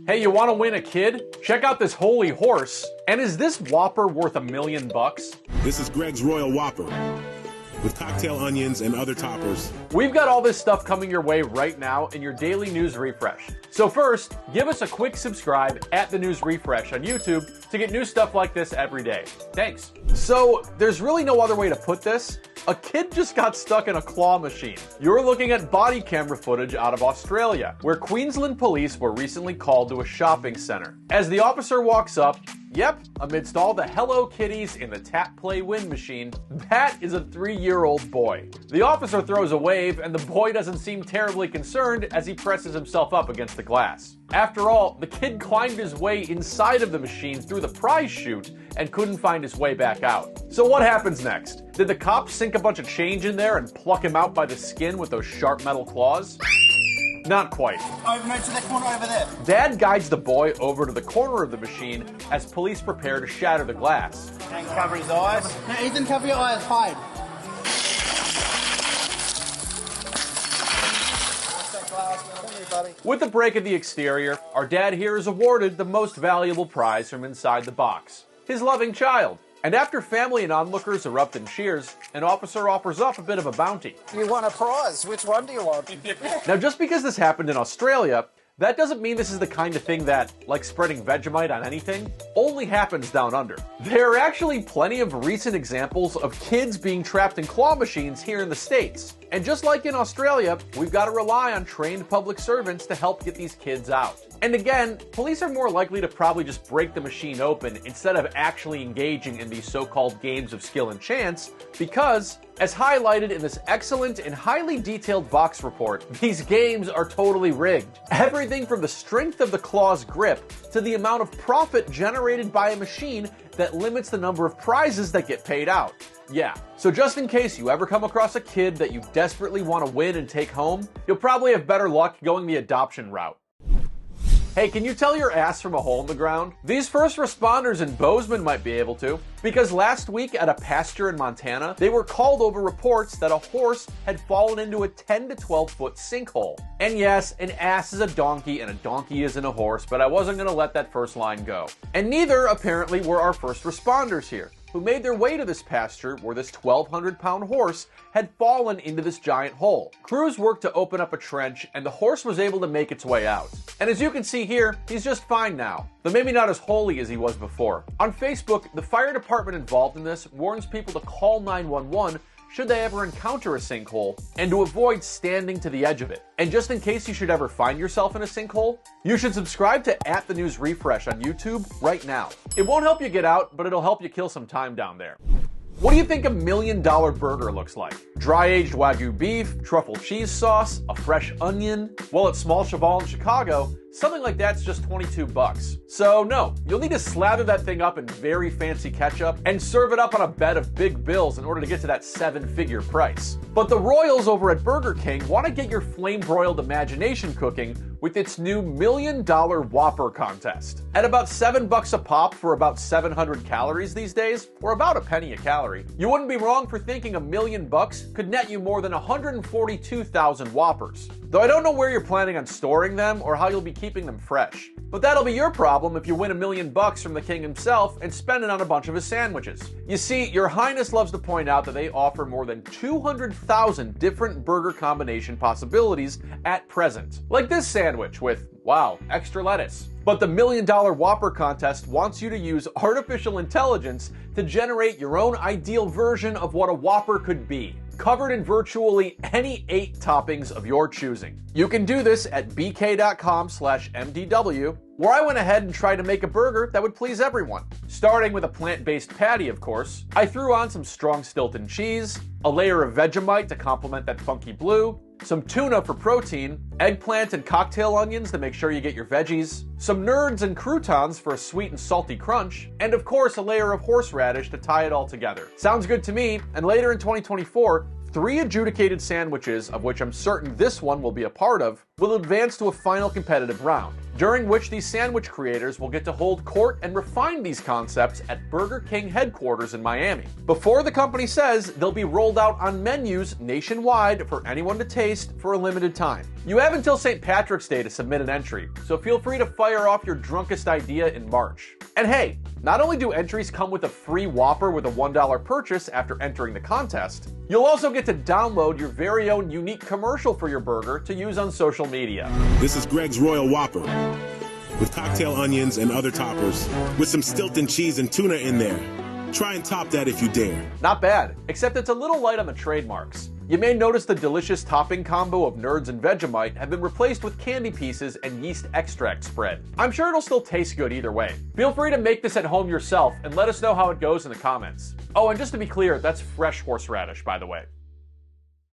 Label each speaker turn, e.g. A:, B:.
A: Hey, you want to win a kid? Check out this holy horse. And is this Whopper worth $1 million?
B: This is Greg's Royal Whopper with cocktail onions and other toppers.
A: We've got all this stuff coming your way right now in your daily news refresh. So first, give us a quick subscribe at the News Refresh on YouTube to get new stuff like this every day. Thanks. So there's really no other way to put this. A kid just got stuck in a claw machine. You're looking at body camera footage out of Australia, where Queensland police were recently called to a shopping center. As the officer walks up, yep, amidst all the Hello Kitties in the tap play win machine, that is a 3-year-old boy. The officer throws a wave, and the boy doesn't seem terribly concerned as he presses himself up against the glass. After all, the kid climbed his way inside of the machine through the prize chute and couldn't find his way back out. So what happens next? Did the cops sink a bunch of change in there and pluck him out by the skin with those sharp metal claws? Not quite.
C: Over to the corner over there.
A: Dad guides the boy over to the corner of the machine as police prepare to shatter the glass.
C: And cover his eyes. No, Ethan, cover your eyes. Hide.
A: With the break of the exterior, our dad here is awarded the most valuable prize from inside the box, his loving child. And after family and onlookers erupt in cheers, an officer offers up a bit of a bounty.
D: You want a prize. Which one do you want?
A: Now, just because this happened in Australia, that doesn't mean this is the kind of thing that, like spreading Vegemite on anything, only happens down under. There are actually plenty of recent examples of kids being trapped in claw machines here in the States. And just like in Australia, we've got to rely on trained public servants to help get these kids out. And again, police are more likely to probably just break the machine open instead of actually engaging in these so-called games of skill and chance, because, as highlighted in this excellent and highly detailed Vox report, these games are totally rigged. Everything from the strength of the claw's grip to the amount of profit generated by a machine that limits the number of prizes that get paid out. Yeah, so just in case you ever come across a kid that you desperately want to win and take home, you'll probably have better luck going the adoption route. Hey, can you tell your ass from a hole in the ground? These first responders in Bozeman might be able to, because last week at a pasture in Montana, they were called over reports that a horse had fallen into a 10 to 12 foot sinkhole. And yes, an ass is a donkey and a donkey isn't a horse, but I wasn't going to let that first line go. And neither, apparently, were our first responders here, who made their way to this pasture where this 1,200-pound horse had fallen into this giant hole. Crews worked to open up a trench, and the horse was able to make its way out. And as you can see here, he's just fine now, though maybe not as holy as he was before. On Facebook, the fire department involved in this warns people to call 911 should they ever encounter a sinkhole, and to avoid standing to the edge of it. And just in case you should ever find yourself in a sinkhole, you should subscribe to @TheNewsRefresh on YouTube right now. It won't help you get out, but it'll help you kill some time down there. What do you think a $1 million burger looks like? Dry-aged Wagyu beef, truffle cheese sauce, a fresh onion? Well, at Small Cheval in Chicago, something like that's just $22. So no, you'll need to slather that thing up in very fancy ketchup and serve it up on a bed of big bills in order to get to that 7-figure price. But the Royals over at Burger King want to get your flame-broiled imagination cooking with its new $1 Million Whopper contest. At about $7 a pop for about 700 calories these days, or about a penny a calorie, you wouldn't be wrong for thinking $1 million could net you more than 142,000 Whoppers. Though I don't know where you're planning on storing them or how you'll be keeping them fresh. But that'll be your problem if you win $1 million from the king himself and spend it on a bunch of his sandwiches. You see, Your Highness loves to point out that they offer more than 200,000 different burger combination possibilities at present. Like this sandwich with, wow, extra lettuce. But the $1 Million Whopper contest wants you to use artificial intelligence to generate your own ideal version of what a Whopper could be, covered in virtually any 8 toppings of your choosing. You can do this at bk.com/mdw, where I went ahead and tried to make a burger that would please everyone. Starting with a plant-based patty, of course, I threw on some strong Stilton cheese, a layer of Vegemite to complement that funky blue, some tuna for protein, eggplant and cocktail onions to make sure you get your veggies, some nerds and croutons for a sweet and salty crunch, and of course a layer of horseradish to tie it all together. Sounds good to me, and later in 2024, 3 adjudicated sandwiches, of which I'm certain this one will be a part of, will advance to a final competitive round, during which these sandwich creators will get to hold court and refine these concepts at Burger King headquarters in Miami. Before the company says they'll be rolled out on menus nationwide for anyone to taste for a limited time. You have until St. Patrick's Day to submit an entry, so feel free to fire off your drunkest idea in March. And hey, not only do entries come with a free Whopper with a $1 purchase after entering the contest, you'll also get to download your very own unique commercial for your burger to use on social media.
B: This is Greg's Royal Whopper, with cocktail onions and other toppers, with some Stilton cheese and tuna in there. Try and top that if you dare.
A: Not bad, except it's a little light on the trademarks. You may notice the delicious topping combo of Nerds and Vegemite have been replaced with candy pieces and yeast extract spread. I'm sure it'll still taste good either way. Feel free to make this at home yourself and let us know how it goes in the comments. Oh, and just to be clear, that's fresh horseradish, by the way.